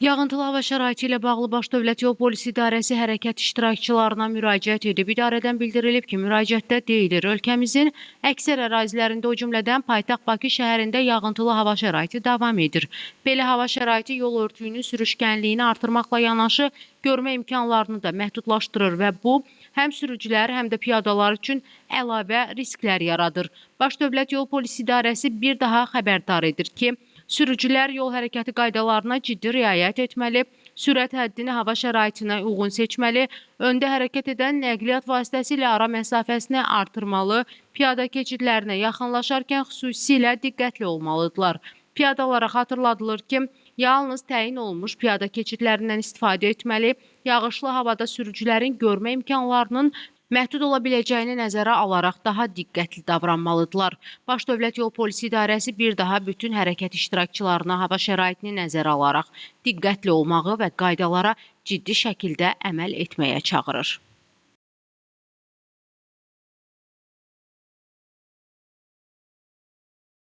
Yağıntılı hava şəraiti ilə bağlı Baş Dövlət Yol Polisi İdarəsi hərəkət iştirakçılarına müraciət edib. İdarədən bildirilib ki, müraciətdə deyilir, ölkəmizin əksər ərazilərində, o cümlədən paytaxt Bakı şəhərində yağıntılı hava şəraiti davam edir. Belə hava şəraiti yol örtüyünün sürüşkənliyini artırmaqla yanaşı, görmə imkanlarını da məhdudlaşdırır və bu, həm sürücülər, həm də piyadalar üçün əlavə risklər yaradır. Baş Dövlət Yol Polisi İdarəsi bir daha xəbərdar edir ki, sürücülər yol hərəkəti qaydalarına ciddi riayət etməli, sürət həddini hava şəraitinə uyğun seçməli, öndə hərəkət edən nəqliyyat vasitəsi ilə ara məsafəsini artırmalı, piyada keçidlərinə yaxınlaşarkən xüsusilə diqqətli olmalıdırlar. Piyadalara xatırladılır ki, yalnız təyin olunmuş piyada keçidlərindən istifadə etməli, yağışlı havada sürücülərin görmə imkanlarının məhdud ola biləcəyini nəzərə alaraq daha diqqətli davranmalıdırlar. Baş Dövlət Yol Polisi İdarəsi bir daha bütün hərəkət iştirakçılarına hava şəraitini nəzərə alaraq diqqətli olmağı və qaydalara ciddi şəkildə əməl etməyə çağırır.